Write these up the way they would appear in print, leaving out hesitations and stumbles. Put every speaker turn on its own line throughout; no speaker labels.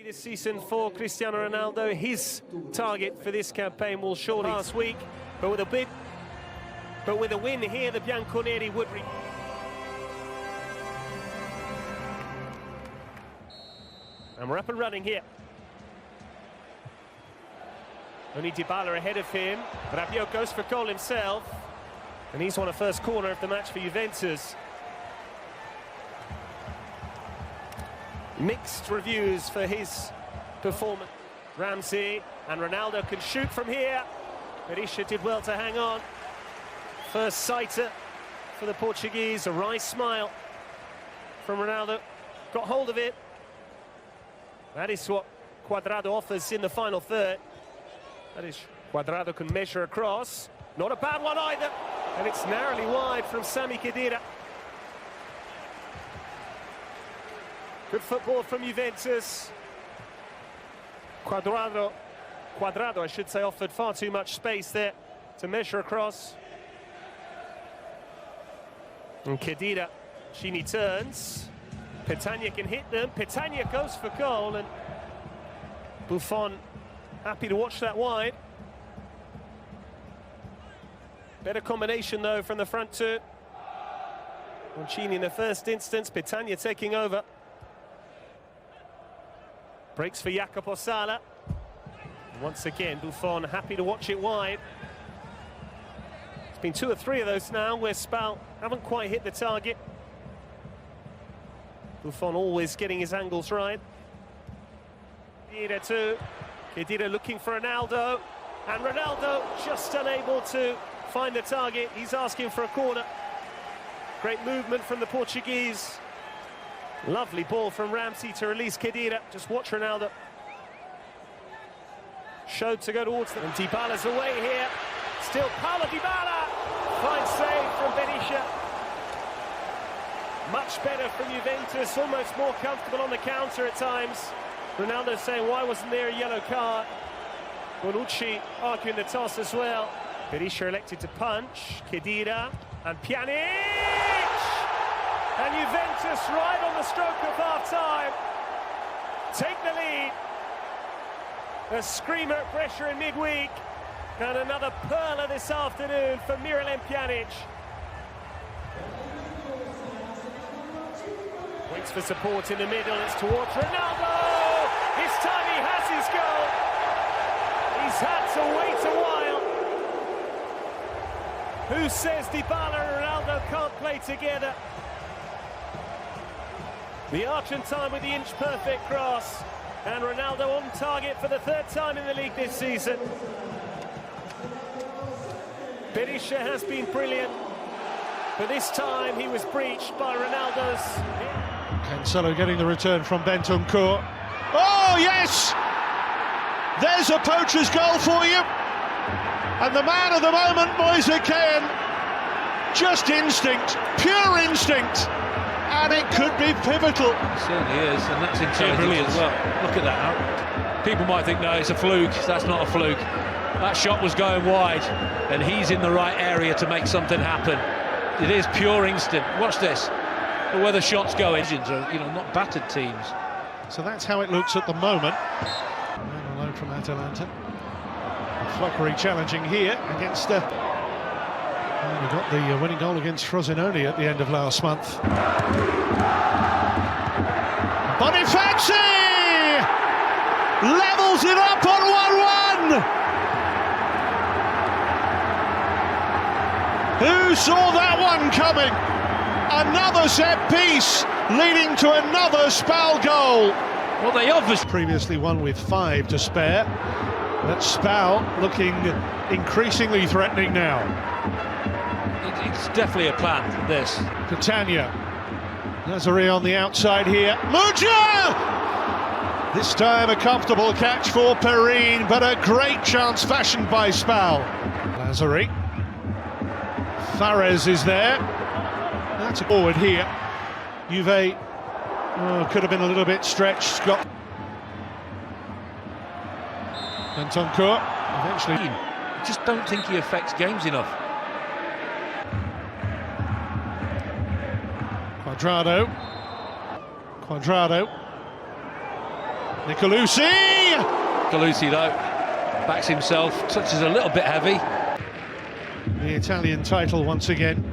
This season for Cristiano Ronaldo, his target for this campaign will surely last week, but with a win here, the Bianconeri would and we're up and running here. Only Dybala ahead of him. Rabiot goes for goal himself, and he's won a first corner of the match for Juventus. Mixed reviews for his performance. Ramsey and Ronaldo can shoot from here. Berisha did well to hang on. First sighter for the Portuguese, a wry smile from Ronaldo. Got hold of it. That is what Cuadrado offers in the final third. That is, Cuadrado can measure across. Not a bad one either. And it's narrowly wide from Sami Khedira. Good football from Juventus. Cuadrado, I should say, offered far too much space there to measure across. And Khedira, Chini turns. Petagna can hit them. Petagna goes for goal, and Buffon happy to watch that wide. Better combination, though, from the front two. Chini in the first instance, Petagna taking over. Breaks for Jacopo Sala. Once again, Buffon happy to watch it wide. It's been 2 or 3 of those now where SPAL haven't quite hit the target. Buffon always getting his angles right. Khedira too. Khedira looking for Ronaldo. And Ronaldo just unable to find the target. He's asking for a corner. Great movement from the Portuguese. Lovely ball from Ramsey to release Khedira. Just watch Ronaldo. Showed to go towards them. And Dybala's away here. Still Paulo Dybala. Fine save from Berisha. Much better from Juventus. Almost more comfortable on the counter at times. Ronaldo saying, why wasn't there a yellow card? Bonucci arguing the toss as well. Berisha elected to punch. Khedira and Pjanic! And Juventus, right on the stroke of half-time, take the lead. A screamer at pressure in midweek. And another pearler this afternoon for Miralem Pjanic. Waits for support in the middle, it's towards Ronaldo! This time he has his goal. He's had to wait a while. Who says Dybala and Ronaldo can't play together? The Argentine with the inch-perfect cross, and Ronaldo on target for the 3rd time in the league this season. Berisha has been brilliant, but this time he was breached by Ronaldo's.
Cancelo getting the return from Bentancur. Oh, yes! There's a poacher's goal for you. And the man of the moment, Moise Kean. Just instinct, pure instinct. And it could be pivotal.
It certainly is, and that's intelligent as well. Look at that. People might think, no, it's a fluke. That's not a fluke. That shot was going wide, and he's in the right area to make something happen. It is pure instinct. Watch this. But where the shot's going, are, not battered teams.
So that's how it looks at the moment. Man alone from Atalanta. Fluckery challenging here against we got the winning goal against Frosinone at the end of last month. Bonifaci levels it up on 1-1. Who saw that one coming? Another set piece leading to another SPAL goal.
Well, they obviously
previously won with 5 to spare. But SPAL looking increasingly threatening now.
It's definitely a plan, this.
Petagna. Nazari on the outside here. Muja! This time a comfortable catch for Perrine, but a great chance fashioned by SPAL. Nazari. Fares is there. That's a forward here. Juve could have been a little bit stretched. Scott. Bentancur eventually.
I just don't think he affects games enough.
Cuadrado. Nicolosi!
Nicolosi, though, backs himself, touches a little bit heavy.
The Italian title once again.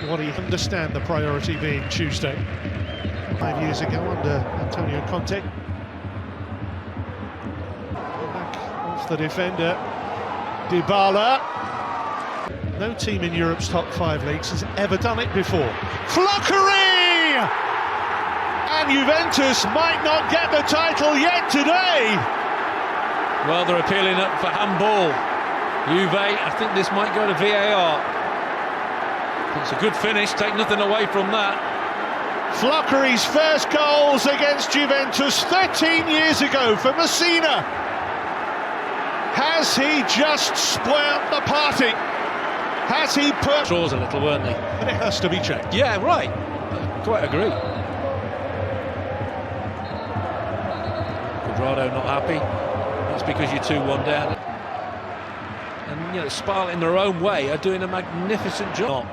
What do you understand the priority being Tuesday? 5 years ago under Antonio Conte. Back off the defender, Dybala. No team in Europe's top 5 leagues has ever done it before. Flockery! And Juventus might not get the title yet today.
Well, they're appealing up for handball. Juve, I think this might go to VAR. It's a good finish, take nothing away from that.
Flockery's first goals against Juventus 13 years ago for Messina. Has he just spoilt the party? Has he put...
Draws a little, weren't they?
But it has to be checked.
Yeah, right. I quite agree. Quadrado not happy. That's because you're 2-1 down. And, you know, SPAL in their own way are doing a magnificent job.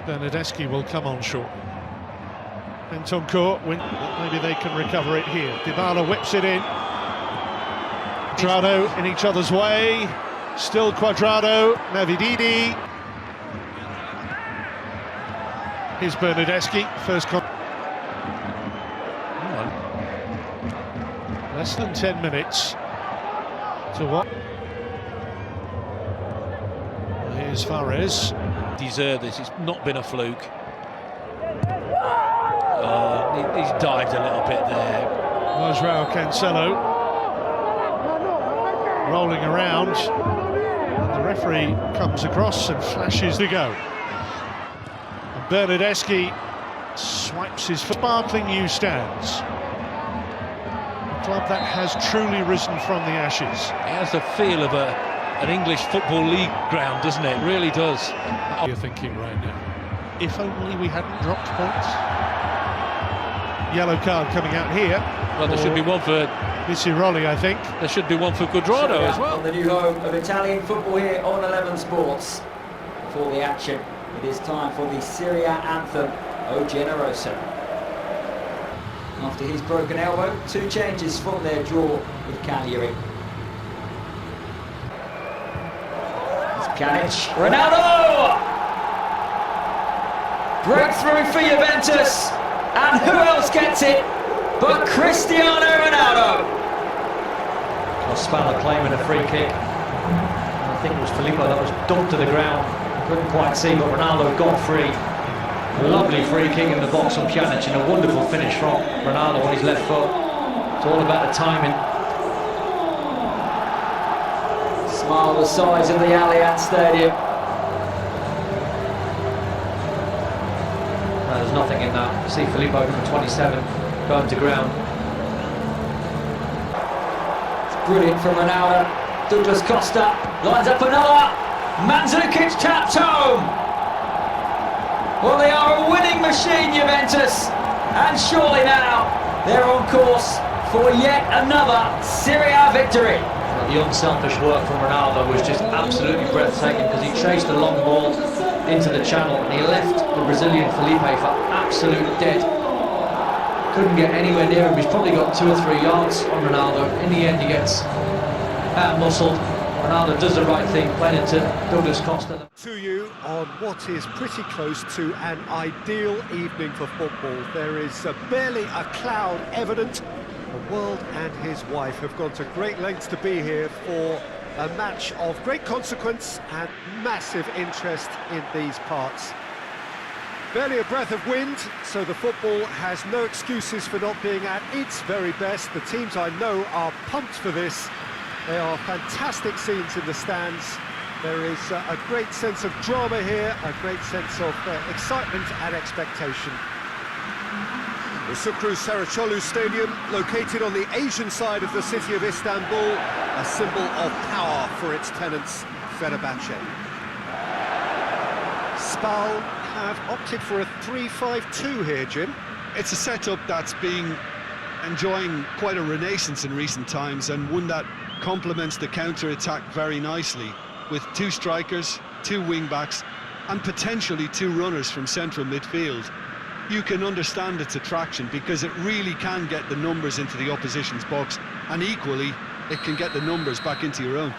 Bernardeschi will come on short. Bentancur, maybe they can recover it here. Dybala whips it in. Quadrado in each other's way. Still Quadrado, Navidini. Here's Bernardeschi, first less than 10 minutes to what? Here's Fares.
Deserve this, it's not been a fluke. He's dived a little bit there.
João Cancelo rolling around, and the referee comes across and flashes to go. And Bernardeschi swipes his sparkling new stands. A club that has truly risen from the ashes.
It has the feel of an English Football League ground, doesn't it? It really does.
What are you thinking right now? If only we hadn't dropped points. Yellow card coming out here.
Well, there should be one for
Missiroli, I think.
There should be one for Quadrado as well.
On the new home of Italian football here on 11 Sports. For the action, it is time for the Serie A anthem, O Generoso. After his broken elbow, 2 changes from their draw with Cagliari. It's Pjanic, Ronaldo! Breakthrough for Juventus, and who else gets it but Cristiano Ronaldo?
SPAL claiming a free kick. I think it was Filippo that was dumped to the ground. Couldn't quite see, but Ronaldo got free. Lovely free kick in the box from Pjanic, and a wonderful finish from Ronaldo on his left foot. It's all about the timing.
Smile the size of the Allianz Stadium.
No, there's nothing in that. You see Filippo from 27 going to ground.
Brilliant from Ronaldo. Douglas Costa lines up another. Mandzukic tapped home. Well, they are a winning machine, Juventus, and surely now they're on course for yet another Serie A victory.
The unselfish work from Ronaldo was just absolutely breathtaking, because he chased a long ball into the channel and he left the Brazilian Felipe for absolute dead. Couldn't get anywhere near him. He's probably got 2 or 3 yards on Ronaldo. In the end, he gets out-muscled. Ronaldo does the right thing, playing into Douglas Costa.
To you on what is pretty close to an ideal evening for football. There is barely a cloud evident. The world and his wife have gone to great lengths to be here for a match of great consequence and massive interest in these parts. Barely a breath of wind, so the football has no excuses for not being at its very best. The teams I know are pumped for this. There are fantastic scenes in the stands. There is a great sense of drama here, a great sense of excitement and expectation. The Sukru Saraçoğlu Stadium, located on the Asian side of the city of Istanbul, a symbol of power for its tenants, Fenerbahce. SPAL have opted for a 3-5-2 here, Jim.
It's a setup that's been enjoying quite a renaissance in recent times, and one that complements the counter-attack very nicely, with 2 strikers, 2 wing-backs and potentially 2 runners from central midfield. you can understand its attraction, because it really can get the numbers into the opposition's box, and equally it can get the numbers back into your own.